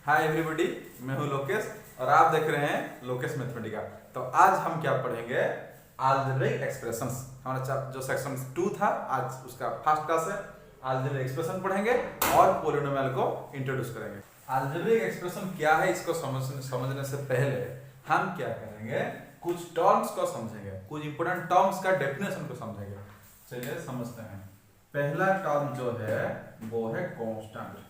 Hi everybody, मैं हूं लोकेश और आप देख रहे हैं लोकेश मैथमेटिका। तो आज हम क्या पढ़ेंगे? Algebraic expressions. हमारा जो सेक्शन 2 था, आज उसका फर्स्ट क्लास है। अलजेब्रिक एक्सप्रेशन पढ़ेंगे और पॉलिनोमियल को इंट्रोड्यूस करेंगे। अलजेब्रिक एक्सप्रेशन क्या है, इसको समझने से पहले हम क्या करेंगे, कुछ टर्म्स को समझेंगे, कुछ इंपोर्टेंट टर्म्स का डेफिनेशन को समझेंगे। चलिए समझते हैं। पहला टर्म जो है वो है कांस्टेंट।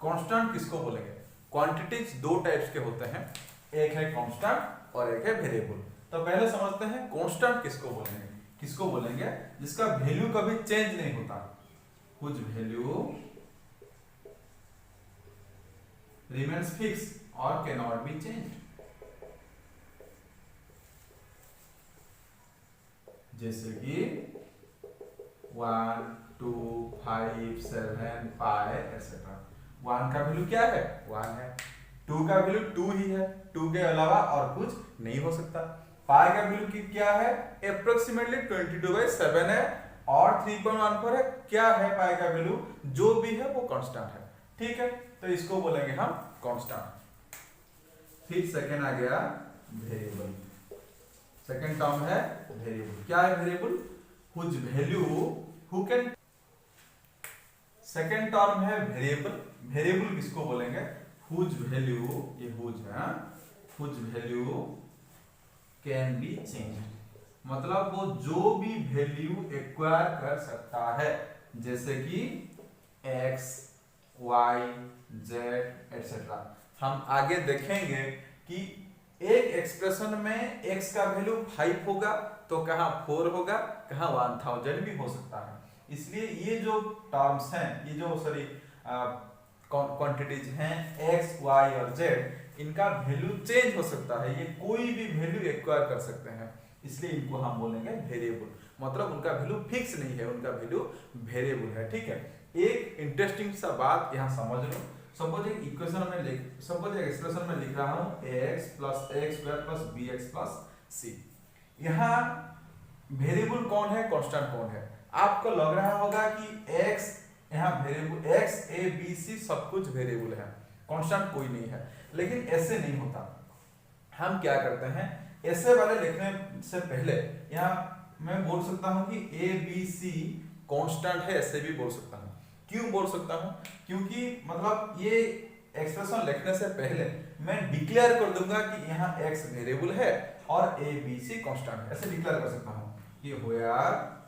कांस्टेंट किसको बोलेंगे? क्वांटिटीज दो टाइप्स के होते हैं, एक है कांस्टेंट और एक है वेरिएबल। तो पहले समझते हैं कांस्टेंट किसको बोलेंगे। किसको बोलेंगे? जिसका वैल्यू कभी चेंज नहीं होता, कुछ वैल्यू रिमेन्स फिक्स और कैन नॉट बी चेंज। जैसे कि 1 2 5 7 5 एक्सेट्रा। 1 का वैल्यू क्या है? 1 है। 2 का वैल्यू 2 ही है, 2 के अलावा और कुछ नहीं हो सकता। पाई का वैल्यू क्या है? अप्रोक्सीमेटली 22/7 है और 3.14 है। क्या है पाई का वैल्यू? जो भी है वो कांस्टेंट है। ठीक है, तो इसको बोलेंगे हम कांस्टेंट। फिर सेकेंड आ गया वेरिएबल। सेकेंड टर्म है वेरिएबल। क्या है variable? Whose value who can. Second term है वेरिएबल। वेरिएबल किसको बोलेंगे? हुज वैल्यू, ये हुज है, whose value can be change. मतलब वो जो भी वैल्यू एक्वायर कर सकता है, जैसे कि x, y, z एटसेट्रा। हम आगे देखेंगे कि एक एक्सप्रेशन में x का वैल्यू 5 होगा तो कहाँ 4 होगा, कहाँ 1000 भी हो सकता है। इसलिए ये जो टर्म्स हैं, ये जो क्वांटिटीज हैं x, y और z, इनका वैल्यू चेंज हो सकता है। ये कोई भी वैल्यू एक्वायर कर सकते हैं, इसलिए इनको हम बोलेंगे वेरिएबल। मतलब उनका वैल्यू फिक्स नहीं है, उनका वैल्यू वेरिएबल है। ठीक है, एक इंटरेस्टिंग सा बात यहाँ समझ लो। सपोज एक इक्वेशन में सपोज एक एक्सप्रेशन में लिख रहा हूँ ax + x² + bx + c। यहाँ वेरिएबल कौन है, कांस्टेंट कौन है? आपको लग रहा होगा कि x, यहाँ variable x, a, b, c सब कुछ वेरिएबल है, कांस्टेंट कोई नहीं है। लेकिन ऐसे नहीं होता। हम क्या करते हैं, ऐसे वाले लिखने से पहले यहाँ मैं बोल सकता हूँ कि a, b, c कांस्टेंट है, ऐसे भी बोल सकता हूँ। क्यों बोल सकता हूँ? क्योंकि मतलब ये एक्सप्रेशन लिखने से पहले मैं डिक्लेयर कर दूंगा कि यहाँ x वेरिएबल है और a, b, c कांस्टेंट है। ऐसे डिक्लेयर कर सकता हूँ कि where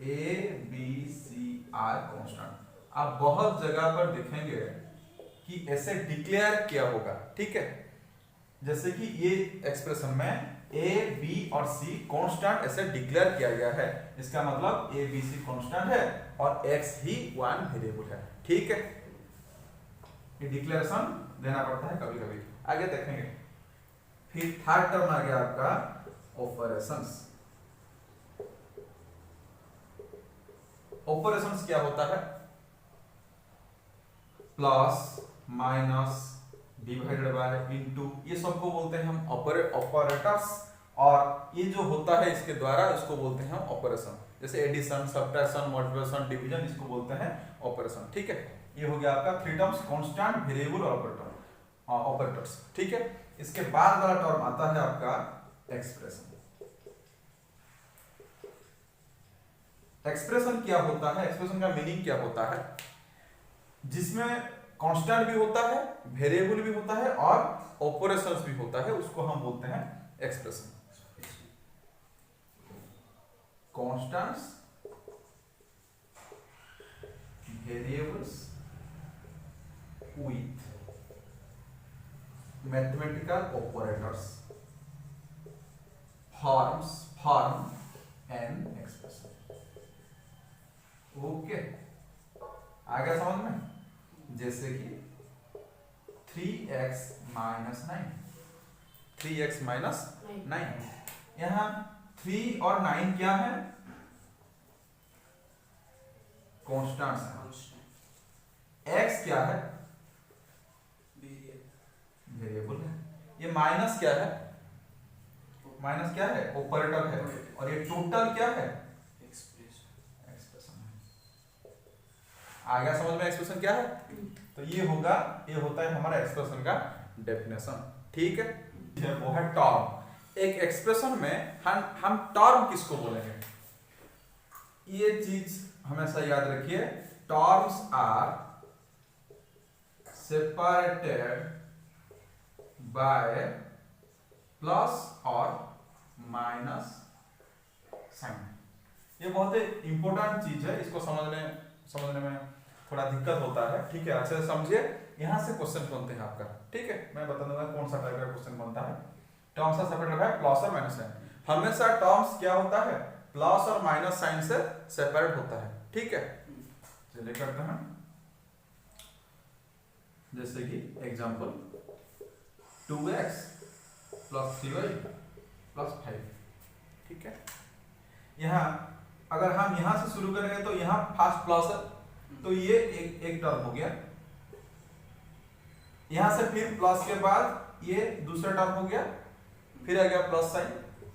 a, b, c are constant. आप बहुत जगह पर देखेंगे कि ऐसे डिक्लेयर किया होगा। ठीक है, जैसे कि ये एक्सप्रेशन में a, b और c कांस्टेंट ऐसे डिक्लेयर किया गया है। इसका मतलब a, b, c कांस्टेंट है और x ही वन वेरिएबल है। ठीक है, ये डिक्लेरेशन देना पड़ता है कभी कभी, आगे देखेंगे। फिर थर्ड टर्म आ गया आपका ऑपरेशंस। ऑपरेशंस क्या होता है? Plus, minus, divided by, into, ये सबको बोलते हैं हम ऑपरेटर्स। और ये जो होता है इसके द्वारा, इसको बोलते हैं हम ऑपरेशन। जैसे एडिशन, सब्ट्रैक्शन, मल्टीप्लिकेशन, डिवीजन, इसको बोलते हैं ऑपरेशन। ठीक है, ये हो गया आपका थ्री टर्म्स, कांस्टेंट, वेरिएबल और ऑपरेटर्स। ठीक है, इसके बाद वाला टर्म आता है आपका एक्सप्रेशन। एक्सप्रेशन क्या होता है? एक्सप्रेशन का मीनिंग क्या होता है? जिसमें कांस्टेंट भी होता है, वेरिएबल भी होता है और ऑपरेशंस भी होता है, उसको हम बोलते हैं expression. Constants, variables with mathematical operators form an expression. Okay, आ गया समझ में? जैसे कि 3x - 9, 3x - 9। यहाँ 3 और 9 क्या है? कांस्टेंट्स है। x क्या है? वेरिएबल है। ये माइनस क्या है? माइनस क्या है? ऑपरेटर है। और ये टोटल क्या है? एक्सप्रेशन है। आ गया समझ में एक्सप्रेशन क्या है? तो ये होगा, ये होता है हमारा एक्सप्रेशन का डेफिनेशन। ठीक है, वो है टर्म। एक एक्सप्रेशन में हम टर्म किसको बोलेंगे, ये चीज हमेशा याद रखिए। Terms are separated by plus और माइनस साइन। ये बहुत ही इंपॉर्टेंट चीज है, इसको समझने में थोड़ा दिक्कत होता है। ठीक है, अच्छे से समझिए। यहां से क्वेश्चन बनते हैं आपका। ठीक है, मैं बता दूंगा कौन सा टाइप का क्वेश्चन बनता है। टर्म्स से सेपरेटेड है प्लस और माइनस साइन। हमेशा टर्म्स क्या होता है, प्लस और माइनस साइन से सेपरेट होता है। ठीक है, चलिए करते हैं। जैसे कि example 2x plus 3y plus 5। ठीक है, यहाँ अगर हम यहां से शुरू करेंगे तो यहाँ फर्स्ट प्लस है, तो ये एक टर्म हो गया। यहां से फिर प्लस के बाद ये दूसरा टर्म हो गया, फिर आ गया प्लस साइन,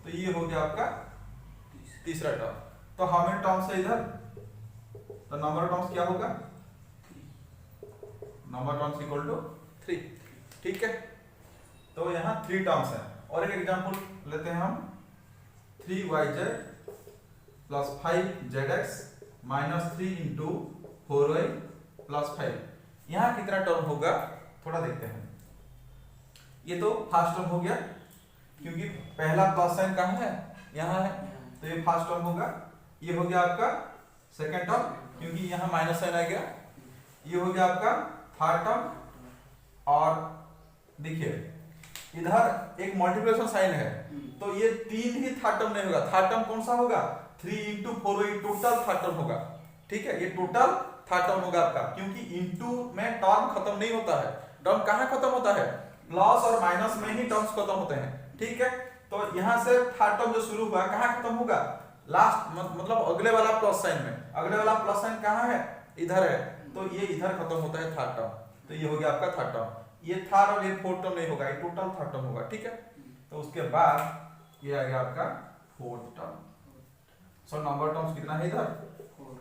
तो ये हो गया आपका तीसरा टर्म। तो हमें टर्म्स है इधर, तो नंबर ऑफ टर्म्स क्या होगा, नंबर टर्म्स इक्वल टू 3। ठीक है, तो यहाँ 3 टर्म्स है। और एक एग्जांपल लेते हैं हम, 3yz plus 5zx minus 3 into 4y plus 5। यहाँ कितना टर्म होगा थोड़ा देखते हैं। ये तो फर्स्ट टर्म हो गया, क्योंकि पहला प्लस साइन कहाँ है, यहाँ है, तो ये फर्स्ट टर्म होगा। ये हो गया आपका सेकंड टर्म, क्योंकि यहाँ माइनस साइन आ गया। ये हो गया आपका थर्ड टर्म। और देखिए इधर एक मल्टीप्लिकेशन साइन है, तो ये 3 ही थर्ड टर्म नहीं होगा। थर्ड टर्म कौन सा होगा, 3 इंटू 4 टोटल थर्ड टर्म होगा। ठीक है, ये टोटल थर्ड टर्म होगा आपका, क्योंकि इंटू में टर्म खत्म नहीं होता है। टर्म कहाँ खत्म होता है, प्लस और माइनस में ही टर्म्स खत्म होते हैं। ठीक है, तो यहां से थर्ड टर्म जो शुरू हुआ कहाँ खत्म होगा, लास्ट मतलब अगले वाला प्लस साइन में। अगले वाला प्लस साइन कहाँ है, इधर है, तो ये इधर खत्म होता है थर्ड टर्म। तो ये हो गया आपका थर्ड टर्म। ये थर्ड और ये फोर्थ टर्म नहीं होगा, ये टोटल थर्ड टर्म होगा। ठीक है, तो उसके बाद ये आ गया आपका fourth term. So number terms कितना है इधर, 4।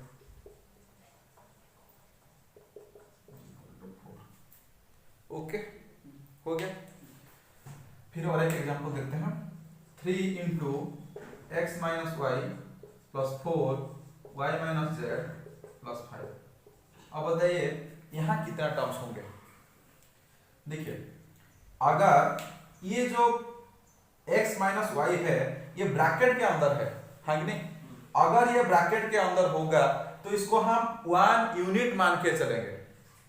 ओके, हो गया। फिर और एक एग्जांपल देखते हैं, 3 into x minus y plus 4 y minus z plus 5। अब बताइए यहाँ कितना टर्म्स होंगे। देखिए अगर ये जो x माइनस वाई है ये ब्रैकेट के अंदर है कि नहीं, अगर ये ब्रैकेट के अंदर होगा तो इसको हम 1 यूनिट मान के चलेंगे।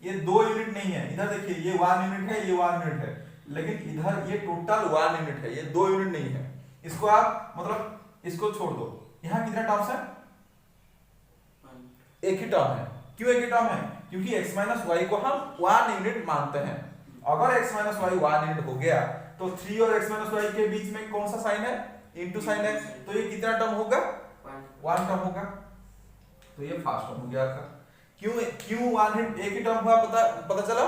ये 2 यूनिट नहीं है, इधर देखिए ये 1 यूनिट है, ये 1 यूनिट है, लेकिन इधर ये टोटल 1 यूनिट है, ये 2 यूनिट नहीं है। इसको आप मतलब इसको छोड़ दो। यहाँ कितने टर्म्स है, एक ही टर्म है। क्यों एक ही टर्म है, क्योंकि x माइनस वाई को हम 1 यूनिट मानते हैं। अगर x माइनस वाई 1 यूनिट हो गया तो 3 और x माइनस वाई के बीच में कौन सा साइन है, इनटू साइन है, तो ये कितना टर्म होगा, 1 टर्म होगा। तो ये फर्स्ट टर्म हो गया आपका। क्यों 1 यूनिट एक ही टर्म हुआ, पता चला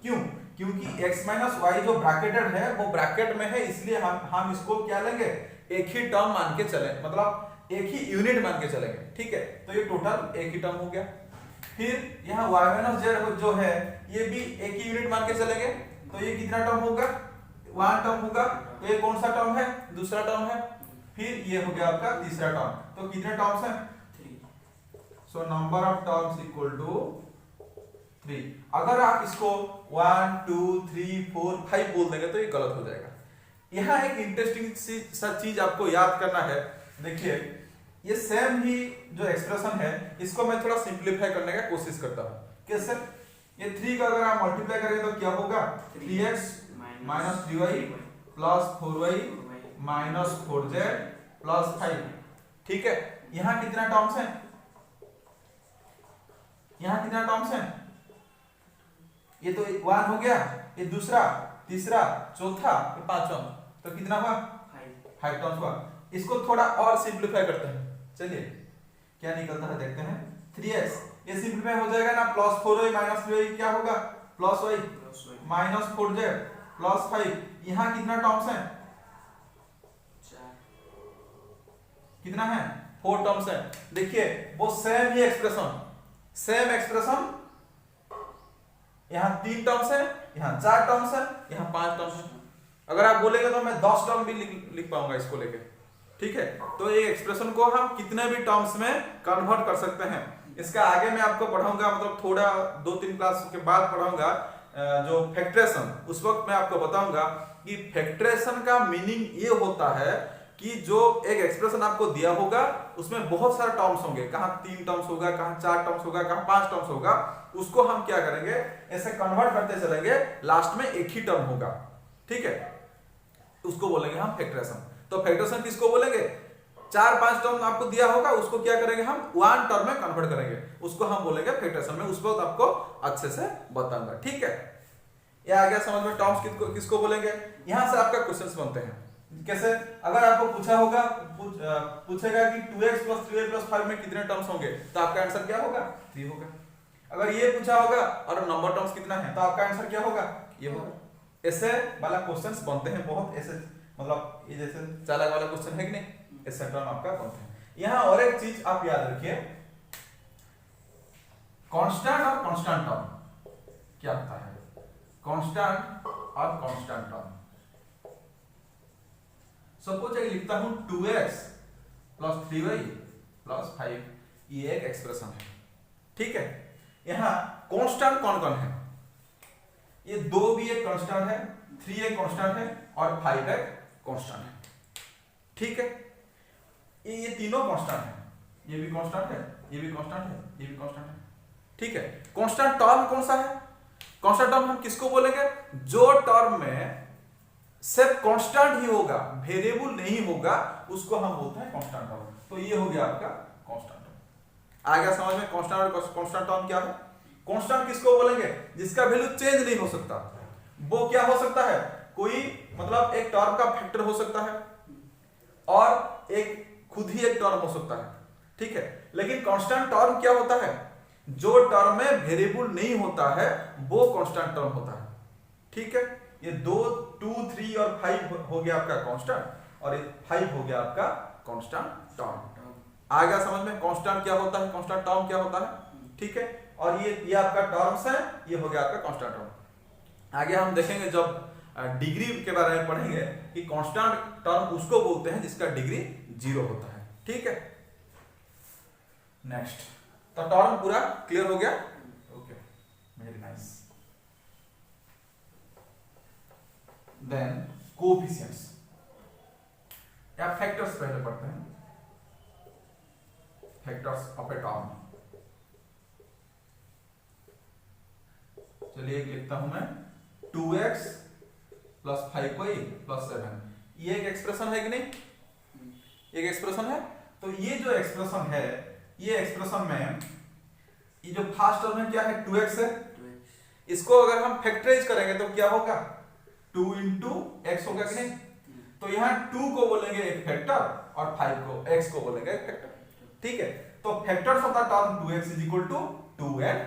क्यों, क्योंकि x माइनस वाई जो ब्रैकेटेड है वो ब्रैकेट में है, इसलिए हम इसको क्या लेंगे, एक ही टर्म मान के चले, मतलब एक ही यूनिट मान के चलेंगे। ठीक है, तो ये टोटल एक ही टर्म हो गया। फिर यहाँ y माइनस जेड जो है ये भी एक ही यूनिट मान के चलेंगे, तो ये कितना टर्म होगा, 1 टर्म होगा। तो ये कौन सा टर्म है, दूसरा टर्म है। फिर ये हो गया आपका तीसरा टर्म। तो कितने टर्म्स हैं, 3। So number of terms equal to 3। अगर आप इसको 1 2 3 4 5 बोल देंगे तो ये गलत हो जाएगा। यहाँ एक इंटरेस्टिंग सा चीज आपको याद करना है। देखिए ये सेम ही जो एक्सप्रेशन है इसको मैं थोड़ा सिंप्लीफाई करने का कोशिश करता हूँ। कैसे, ये 3 का अगर आप मल्टीप्लाई करेंगे तो क्या होगा, 3x minus 3y plus 4y minus 4z plus 5। ठीक है, यहाँ कितना टर्म्स है, यहाँ कितना टर्म्स है, ये तो 1 हो गया, ये दूसरा, तीसरा, चौथा, ये 5वां, तो कितना हुआ, 5 टर्म्स हुआ। इसको थोड़ा और सिंप्लीफाई करते हैं। चलिए क्या निकलता है देखते हैं। 3x ये सिंप्लीफाई हो जाएगा ना, प्लस 4y माइनस 3y क्या होगा, plus y minus 4z plus 5। यहाँ कितना टर्म्स है, 4। कितना है, 4 टर्म्स है। देखिए वो सेम ही एक्सप्रेशन, सेम एक्सप्रेशन, यहाँ 3 टर्म्स है, यहाँ 4 टर्म्स है, यहाँ 5 टर्म्स है। अगर आप बोलेंगे तो मैं 10 टर्म भी लिख पाऊंगा इसको लेके, ठीक है। तो ये एक्सप्रेशन को हम कितने भी टर्म्स में कन्वर्ट कर सकते हैं। इसका आगे मैं आपको पढ़ाऊंगा, मतलब थोड़ा 2-3 क्लास के बाद पढ़ाऊंगा जो फैक्टरेशन, उस वक्त मैं आपको बताऊंगा कि फैक्टरेशन का मीनिंग ये होता है कि जो एक एक्सप्रेशन आपको दिया होगा उसमें बहुत सारे टर्म्स होंगे, कहां 3 टर्म्स होगा, कहां 4 टर्म्स होगा, कहां 5 टर्म्स होगा, उसको हम क्या करेंगे, ऐसे कन्वर्ट करते चलेंगे, लास्ट में एक ही टर्म होगा, ठीक है। उसको बोलेंगे हम फैक्टरेशन। तो फैक्टरेशन किसको बोलेंगे, 4-5 टर्म आपको दिया होगा, उसको क्या करेंगे हम 1 टर्म में कन्वर्ट करेंगे, उसको हम बोलेंगे फैक्टरेशन में। उस वक्त आपको अच्छे से बताऊंगा, ठीक है। ये आ गया समझ में, टर्म्स किसको बोलेंगे। यहां से आपका क्वेश्चंस बनते हैं कैसे। अगर आपको पूछा होगा, पूछेगा कि 2x + 3y + 5 में कितने टर्म्स होंगे, तो आपका आंसर क्या होगा, 3 होगा। अगर ये पूछा होगा और नंबर टर्म्स कितना है, तो आपका आंसर क्या होगा, ये होगा। ऐसे वाला क्वेश्चंस बनते हैं बहुत, ऐसे मतलब ये जैसे चालाक वाला क्वेश्चन है कि नहीं, ऐसे टर्म आपका बनते हैं। यहां और एक चीज आप याद रखिए, कांस्टेंट और कांस्टेंट टर्म क्या होता है। कांस्टेंट और कांस्टेंट टर्म, सपोज मैं लिखता हूं 2x + 3y + 5, ये एक एक्सप्रेशन है, ठीक है। यहां कांस्टेंट कौन कौन है, ये 2 भी एक कांस्टेंट है, 3 एक कांस्टेंट है और 5 एक कांस्टेंट है, ठीक है। ये तीनों कांस्टेंट है, ये भी कांस्टेंट है, ये भी कांस्टेंट है, ये भी कांस्टेंट है, ठीक है। कांस्टेंट टर्म कौन सा है, कांस्टेंट टर्म हम किसको बोलेंगे, जो टर्म में सिर्फ कांस्टेंट ही होगा, वेरिएबल नहीं होगा, उसको हम बोलते हैं कांस्टेंट टर्म। तो ये हो गया आपका कांस्टेंट टर्म। आ गया समझ में, कांस्टेंट और कांस्टेंट टर्म क्या है। कांस्टेंट किसको बोलेंगे, जिसका वैल्यू चेंज नहीं हो सकता। वो क्या हो सकता है, कोई मतलब एक टर्म का फैक्टर हो सकता है और एक खुद ही एक टर्म हो सकता है, ठीक है। लेकिन कांस्टेंट टर्म क्या होता है, जो टर्म में वेरिएबल नहीं होता है वो कांस्टेंट टर्म होता है, ठीक है। ये 2, 3 और 5 हो गया आपका कांस्टेंट, और 5 हो गया आपका कांस्टेंट टर्म। आ गया समझ में, कांस्टेंट क्या होता है, कांस्टेंट टर्म क्या होता है, ठीक है। और ये आपका टर्म्स है, ये हो गया आपका कांस्टेंट टर्म। आगे हम देखेंगे जब डिग्री के बारे में पढ़ेंगे कि कांस्टेंट टर्म उसको बोलते हैं जिसका डिग्री 0 होता है, ठीक है। नेक्स्ट, तो टर्म पूरा क्लियर हो गया, okay, very nice. Then coefficients या फैक्टर्स पहले पढ़ते हैं, फैक्टर्स ऑफ ए टर्म। चलिए एक लिखता हूं मैं, 2x + 5y + 7, ये एक एक्सप्रेशन है कि नहीं, एक एक्सप्रेशन है। तो ये जो एक्सप्रेशन है, ये एक्सप्रेशन में ये जो फर्स्ट टर्म है क्या है, 2x है, इसको अगर हम फैक्टराइज करेंगे तो क्या होगा, 2 × x होगा कि नहीं। तो यहां 2 को बोलेंगे एक फैक्टर और 5 को, x को बोलेंगे एक फैक्टर, ठीक है। तो factors of the term 2x = 2x,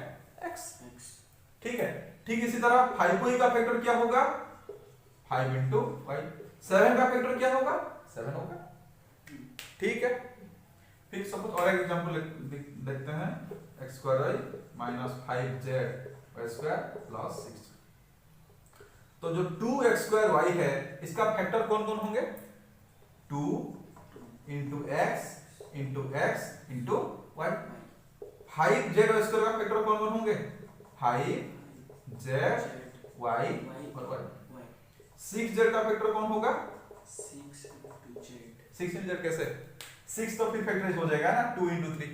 ठीक है। ठीक इसी तरह 5y का फैक्टर क्या होगा, 5 × y। 7 का फैक्टर क्या होगा, 7 होगा, ठीक है। फिर सपोज और एक एग्जांपल देखते हैं, x² - 5z² + 6। तो जो 2x² है इसका फैक्टर कौन कौन होंगे, 2 × x × x × y। 5z² का फैक्टर कौन कौन होंगे, 5z y और y। 6z का फैक्टर कौन होगा, 6 × z। 6 × z कैसे, 6 तो फिर फैक्टराइज हो जाएगा ना, 2 × 3।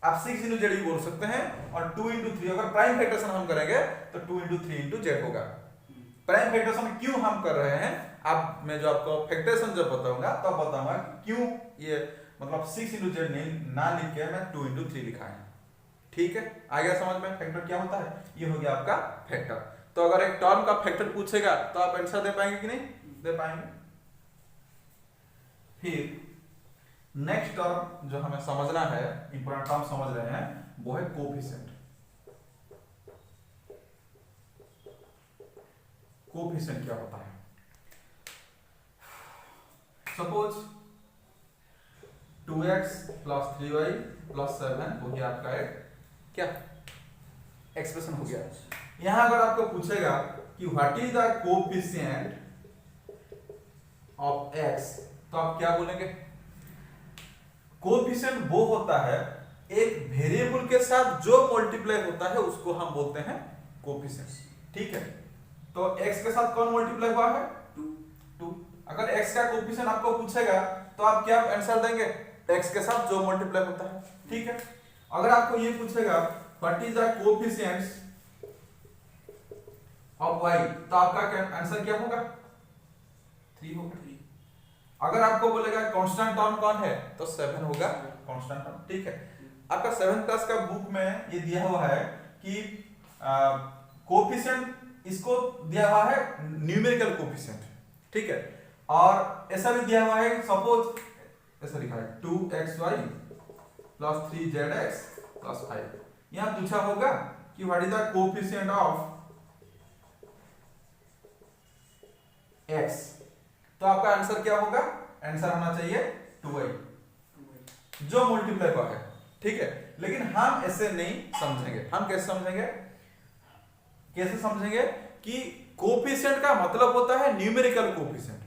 आप 6 × z ही बोल सकते हैं, और 2 × 3 अगर प्राइम फैक्टरेशन हम करेंगे तो 2 × 3 × z होगा। प्राइम फैक्टरेशन क्यों हम कर रहे हैं, अब मैं जो आपको फैक्टरेशन जब बताऊंगा तब तो बताऊंगा क्यों ये मतलब 6 × z नहीं ना लिख के मैं 2 × 3 लिखा है, ठीक है। आ गया समझ में, फैक्टर क्या होता है, ये हो गया आपका फैक्टर। तो अगर एक टर्म का फैक्टर पूछेगा तो आप आंसर दे पाएंगे कि नहीं, दे पाएंगे। फिर नेक्स्ट टर्म जो हमें समझना है, इंपॉर्टेंट टर्म समझ रहे हैं, वो है कोएफिशिएंट। कोएफिशिएंट क्या होता है, सपोज 2x + 3y + 7 हो गया आपका एक क्या एक्सप्रेशन हो गया। यहां अगर आपको पूछेगा कि what is the coefficient of x, तो आप क्या बोलेंगे? कोएफिशिएंट वो होता है एक वेरिएबल के साथ जो मल्टीप्लाई होता है उसको हम बोलते हैं कोएफिशिएंट, ठीक है। तो x के साथ कौन मल्टीप्लाई हुआ है? 2। अगर x का कोएफिशिएंट आपको पूछेगा तो आप क्या आंसर देंगे? x के साथ जो मल्टीप्लाई होता है, ठीक है। अगर आपको ये पूछेगा what is the coefficient of y, तो आपका आंसर क्या होगा? 3 होगा। अगर आपको बोलेगा कांस्टेंट टर्म कौन है, तो 7 होगा कांस्टेंट टर्म, ठीक है। आपका 7th क्लास का बुक में ये दिया हुआ है कि कोएफिशिएंट इसको दिया हुआ है न्यूमेरिकल कोएफिशिएंट, ठीक है। और ऐसा भी दिया हुआ है, सपोज ऐसा लिखा है 2xy plus 3zx plus 5। यहां पूछा होगा कि what is the coefficient of x, तो आपका आंसर क्या होगा? आंसर होना चाहिए 2y, जो मल्टीप्लाई हुआ है, ठीक है। लेकिन हम ऐसे नहीं समझेंगे। हम कैसे समझेंगे? कैसे समझेंगे कि कोएफिशिएंट का मतलब होता है न्यूमेरिकल कोएफिशिएंट,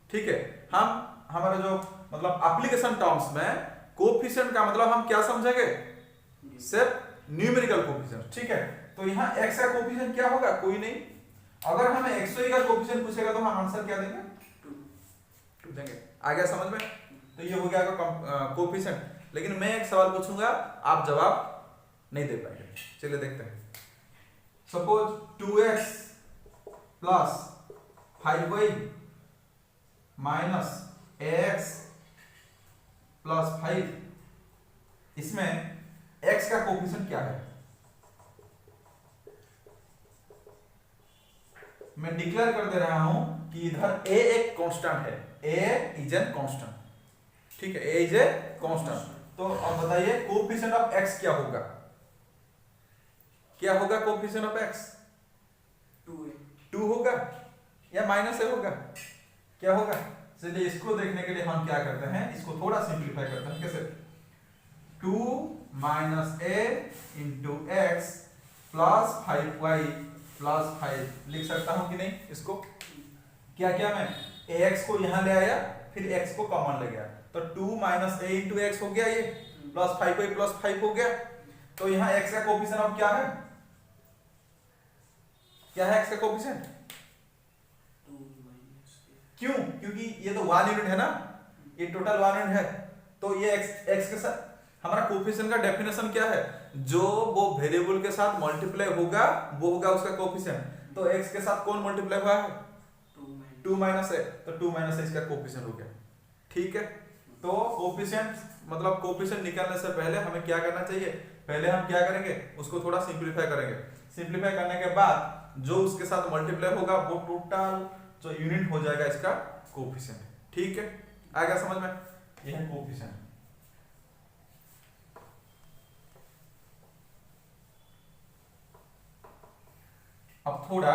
ठीक है। हम हमारा जो मतलब एप्लीकेशन टर्म्स में कोएफिशिएंट का मतलब हम क्या समझेंगे? सिर्फ न्यूमेरिकल कोएफिशिएंट, ठीक है। तो यहाँ x का कोएफिशिएंट क्या होगा? कोई नहीं। अगर हमें xy का कोएफिशिएंट पूछेगा तो हम आंसर क्या देंगे? 2 देंगे। आ गया समझ में? तो ये हो गया आपका कोएफिशिएंट। लेकिन मैं एक सवाल पूछूंगा, आप जवाब नहीं दे पाएंगे। चलिए देखते हैं। Suppose 2x plus 5y minus ax plus 5, इसमें x का कोएफिशिएंट क्या है? मैं डिक्लेयर कर दे रहा हूं कि इधर a एक कांस्टेंट है, a इज एन कांस्टेंट, ठीक है। a is a constant. तो अब बताइए कोएफिशिएंट ऑफ x क्या होगा? क्या होगा कोएफिशिएंट ऑफ x? 2 होगा या माइनस a होगा? क्या होगा? चलिए इसको देखने के लिए हम क्या करते हैं, इसको थोड़ा सिंपलीफाई करते हैं। कैसे? 2 minus a into x plus 5y plus 5 लिख सकता हूं कि नहीं? इसको क्या क्या मैं ax को यहां ले आया, फिर x को कॉमन ले गया, तो 2 माइनस a इंटू एक्स हो गया, ये प्लस 5y प्लस 5 हो गया। तो यहाँ x का कोएफिशिएंट अब क्या है? क्या है x का कोएफिशिएंट? 2 minus a। क्यों? क्योंकि ये तो 1 यूनिट है ना, ये टोटल 1 यूनिट है। तो ये x के साथ हमारा कोएफिशिएंट का डेफिनेशन क्या है? जो वो वेरिएबल के साथ मल्टीप्लाई होगा वो होगा उसका कोएफिशिएंट। तो x के साथ कौन मल्टीप्लाई हुआ है? 2 माइनस a, तो 2 माइनस a इसका कोएफिशिएंट हो गया, ठीक है। तो कोएफिशिएंट मतलब कोएफिशिएंट निकालने से पहले हमें क्या करना चाहिए? पहले हम क्या करेंगे? उसको थोड़ा सिंपलीफाई करेंगे। सिंपलीफाई करने के बाद जो उसके साथ मल्टीप्लाई होगा वो टोटल जो यूनिट हो जाएगा इसका कोएफिशिएंट, ठीक है। आ गया समझ में? यह है कोएफिशिएंट। अब थोड़ा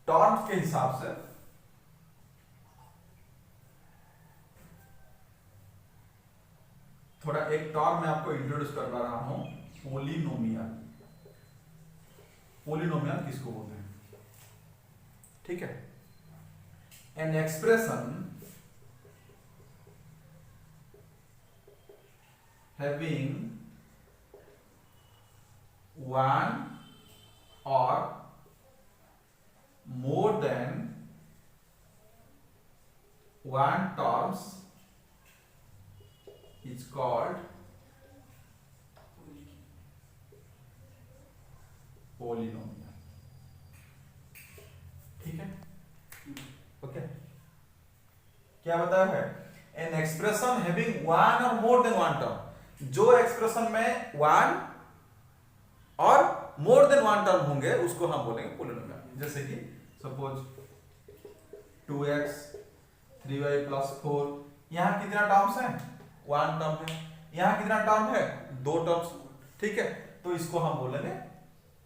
टर्म्स के हिसाब से थोड़ा एक टर्म मैं आपको इंट्रोड्यूस करवा रहा हूं, पोलिनोमियल। पोलिनोमियल किसको बोलते हैं? ठीक है। An expression having one or more than one terms is called polynomial। ठीक है, ओके। क्या बताया है? एन एक्सप्रेशन हैविंग वन और मोर देन वन टर्म, जो एक्सप्रेशन में वन और मोर देन वन टर्म होंगे उसको हम बोलेंगे पोलिनोमियल। जैसे कि सपोज 2x 3y प्लस 4, यहां कितना टर्म्स है? वन टर्म है। यहां कितना टर्म है? दो टर्म्स, ठीक है। तो इसको हम बोलेंगे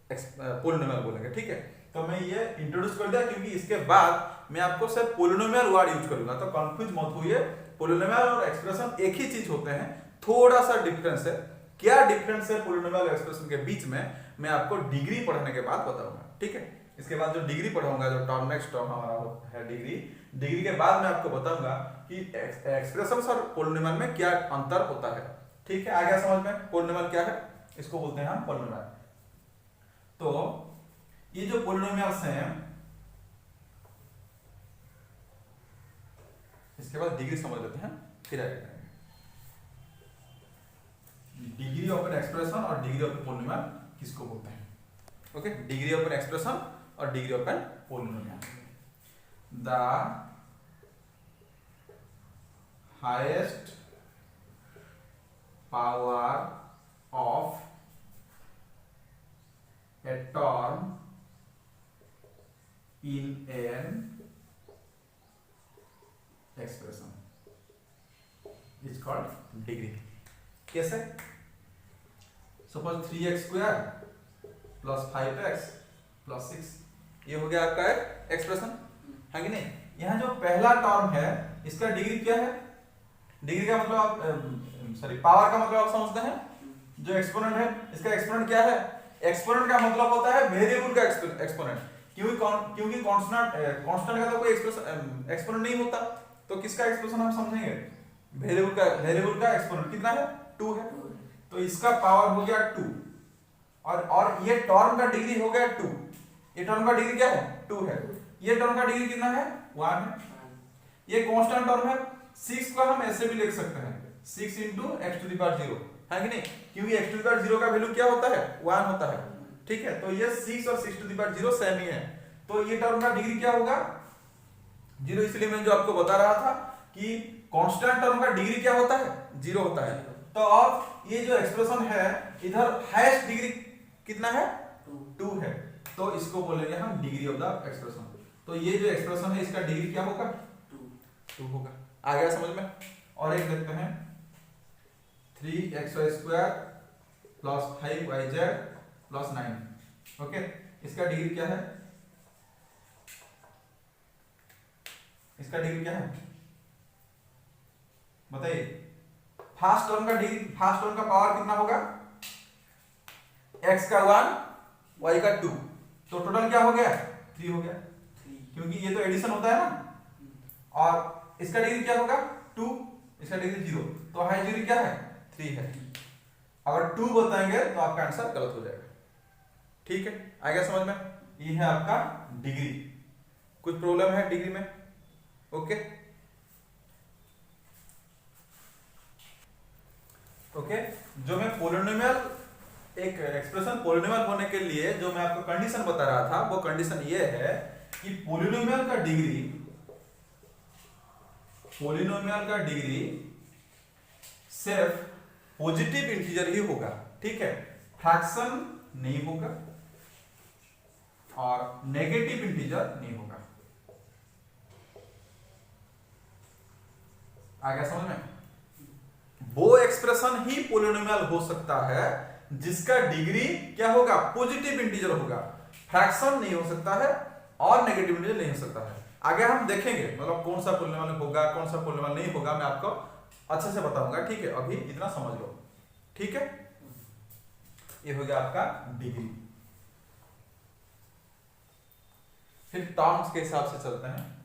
पोलिनोमियल बोलेंगे, ठीक है। तो मैं ये इंट्रोड्यूस कर दिया क्योंकि इसके बाद मैं आपको सिर्फ पोलिनोमियल वर्ड यूज करूंगा, तो कंफ्यूज मत होइए। पोलिनोमियल और एक्सप्रेशन एक ही चीज होते हैं, थोड़ा सा डिफरेंस है। क्या डिफरेंस है पॉलिनोमियल एक्सप्रेशन के बीच में, मैं आपको डिग्री पढ़ने के बाद बताऊंगा, ठीक है। इसके बाद जो डिग्री पढ़ाऊंगा, जो टर्म नेक्स्ट टर्म हमारा है डिग्री के बाद मैं आपको बताऊंगा कि एक्सप्रेशन और पॉलिनोमियल में क्या अंतर होता है, ठीक है। आ गया समझ में? पॉलिनोमियल क्या है, इसको बोलते हैं हम पॉलिनोमियल। तो ये जो पॉलिनोमियल्स हैं, इसके बाद डिग्री समझ लेते हैं, फिर आगे करेंगे। डिग्री ऑफ एन एक्सप्रेशन और डिग्री ऑफ एन पॉलिनोमियल किसको बोलते हैं? Okay, degree of an expression और degree of an polynomial. The highest power of a term in an expression is called degree। कैसे? Suppose 3x square plus 5x plus 6, ये हो गया आपका एक एक्सप्रेशन, है कि नहीं? यहाँ जो पहला टर्म है इसका डिग्री क्या है? डिग्री का मतलब आप सॉरी पावर का मतलब आप समझते हैं, जो एक्सपोनेंट है इसका एक्सपोनेंट क्या है? एक्सपोनेंट का मतलब होता है वेरिएबल का एक्सपोनेंट, क्योंकि कांस्टेंट का तो कोई एक्सपोनेंट नहीं होता, तो किसका एक्सप्रेशन हम समझेंगे? वेरिएबल का एक्सपोनेंट कितना है? 2 है, तो इसका पावर हो गया 2, और ये टर्म का डिग्री हो गया 2। ये टर्म का डिग्री क्या है? 2 है। ये टर्म का डिग्री कितना है? 1 है। ये कांस्टेंट टर्म है। 6 को हम ऐसे भी लिख सकते हैं 6 into x to the power 0, है कि नहीं? क्योंकि x to the power 0 का वैल्यू क्या होता है? 1 होता है, ठीक है। तो ये 6 और 6 to the power 0 सेम ही है, तो ये टर्म का डिग्री क्या होगा? 0। इसलिए मैं जो आपको बता रहा था कि कांस्टेंट टर्म का डिग्री क्या होता है? 0 होता है। तो अब ये जो एक्सप्रेशन है, इधर हाईएस्ट डिग्री कितना है? 2 है, तो इसको बोलेंगे हम डिग्री ऑफ द एक्सप्रेशन। तो ये जो एक्सप्रेशन है इसका डिग्री क्या होगा? 2 होगा। आ गया समझ में? और एक देखते हैं 3xy square plus 5yz plus 9, okay. इसका डिग्री क्या है? इसका डिग्री क्या है बताइए? फर्स्ट टर्म का डिग्री, फर्स्ट टर्म का पावर कितना होगा? x का 1 y का 2, तो टोटल क्या हो गया? 3 हो गया, क्योंकि ये तो एडिशन होता है ना। और इसका डिग्री क्या होगा? 2, इसका डिग्री 0, तो हाई डिग्री क्या है? 3 है। अगर 2 बताएंगे तो आपका आंसर गलत हो जाएगा, ठीक है। आ गया समझ में? ये है आपका डिग्री। कुछ प्रॉब्लम है डिग्री में? Okay okay. जो मैं पॉलिनोमियल, एक एक्सप्रेशन पॉलिनोमियल होने के लिए जो मैं आपको कंडीशन बता रहा था, वो कंडीशन ये है कि पॉलिनोमियल का डिग्री सिर्फ पॉजिटिव इंटीजर ही होगा, ठीक है। फ्रैक्शन नहीं होगा और नेगेटिव इंटीजर नहीं होगा। आ गया समझ में? वो एक्सप्रेशन ही पॉलिनोमियल हो सकता है जिसका डिग्री क्या होगा? पॉजिटिव इंटीजर होगा, फ्रैक्शन नहीं हो सकता है और नेगेटिव इंटीजर नहीं हो सकता है। आगे हम देखेंगे मतलब कौन सा पॉलिनोमियल होगा, कौन सा पॉलिनोमियल नहीं होगा, मैं आपको अच्छे से बताऊंगा, ठीक है। अभी इतना समझ लो, ठीक है। ये हो गया आपका डिग्री। फिर टर्म्स के हिसाब से चलते हैं।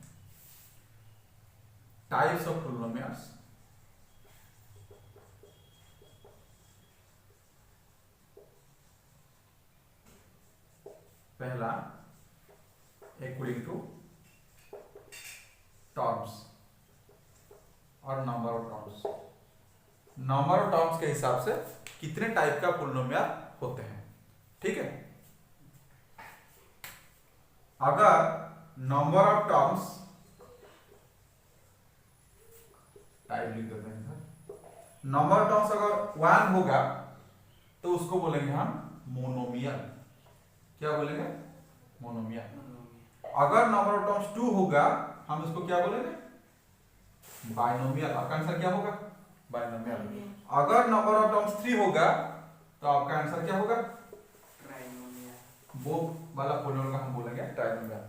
Types of polynomials. पहला अकॉर्डिंग टू टर्म्स और number of terms. Number of terms के हिसाब से कितने टाइप का पॉलिनोमियल होते हैं, ठीक है। अगर नंबर ऑफ टर्म्स टाइप लिख देते हैं, नंबर ऑफ टर्म्स अगर 1 होगा तो उसको बोलेंगे हम मोनोमियल। क्या बोलेंगे? मोनोमियल। अगर नंबर ऑफ टर्म्स 2 होगा हम इसको क्या बोलेंगे? बाइनोमियल। आपका आंसर क्या होगा? बाइनोमियल। अगर नंबर ऑफ टर्म्स 3 होगा तो आपका आंसर क्या होगा? ट्राइनोमियल। वो वाला पॉलिनोमियल का हम बोलेंगे ट्राइनोमियल।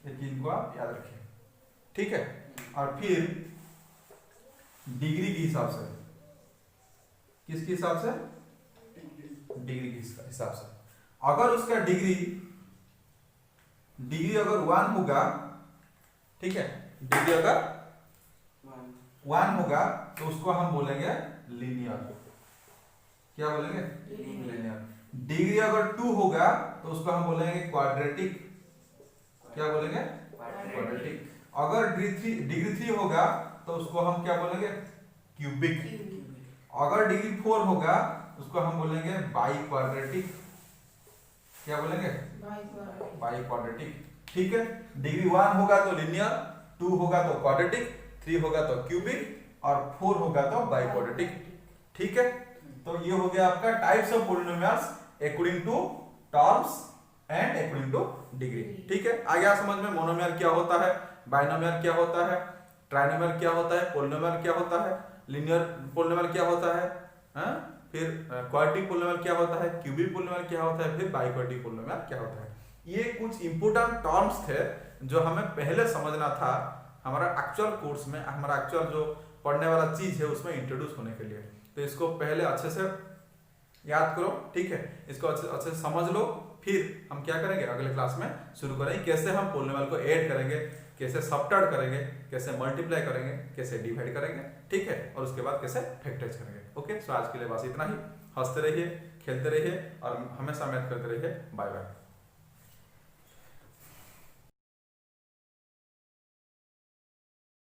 ये तीन को आप याद रखिए, ठीक है। और फिर डिग्री के हिसाब से, किसके हिसाब से? डिग्री के हिसाब से। अगर उसका डिग्री अगर 1 होगा, ठीक है, डिग्री अगर 1 होगा तो उसको हम बोलेंगे लीनियर। क्या बोलेंगे? लीनियर। डिग्री अगर 2 होगा तो उसको हम बोलेंगे क्वाड्रेटिक। क्या बोलेंगे? क्वाड्रेटिक। अगर डिग्री 3 होगा तो उसको हम क्या बोलेंगे? क्यूबिक। अगर डिग्री 4 होगा उसको हम बोलेंगे बाई क्वाड्रेटिक। क्या बोलेंगे? By quadratic. ठीक है, डिग्री 1 होगा तो लीनियर, 2 होगा तो क्वाड्रेटिक, 3 होगा तो क्यूबिक और 4 होगा तो बाई क्वाड्रेटिक। ठीक है, तो ये हो गया आपका types of polynomials according to terms and according to degree. ठीक है, आ गया समझ में मोनोमियल क्या होता है, बाइनोमियल क्या होता है, ट्राइनोमियल क्या होता है, पॉलिनोमियल क्या होता है, लीनियर पॉलिनोमियल क्या होता है, फिर क्वाड्रेटिक पॉलिनोमियल क्या होता है, क्यूबिक पॉलिनोमियल क्या होता है, फिर बाइक्वाड्रेटिक पॉलिनोमियल क्या होता है। ये कुछ इंपोर्टेंट टर्म्स थे जो हमें पहले समझना था हमारा एक्चुअल कोर्स में, हमारा एक्चुअल जो पढ़ने वाला चीज है उसमें इंट्रोड्यूस होने के लिए। तो इसको पहले अच्छे से याद करो, ठीक है, इसको अच्छे से समझ लो, फिर हम क्या करेंगे अगले क्लास में शुरू करेंगे कैसे हम पॉलिनोमियल को ऐड करेंगे, कैसे सबट्रैक्ट करेंगे, कैसे मल्टीप्लाई करेंगे, कैसे डिवाइड करेंगे, ठीक है, और उसके बाद कैसे फैक्टराइज करेंगे। ओके, सो आज के लिए बस इतना ही। हंसते रहिए, खेलते रहिए और हमेशा मैथ करते रहिए। Bye bye.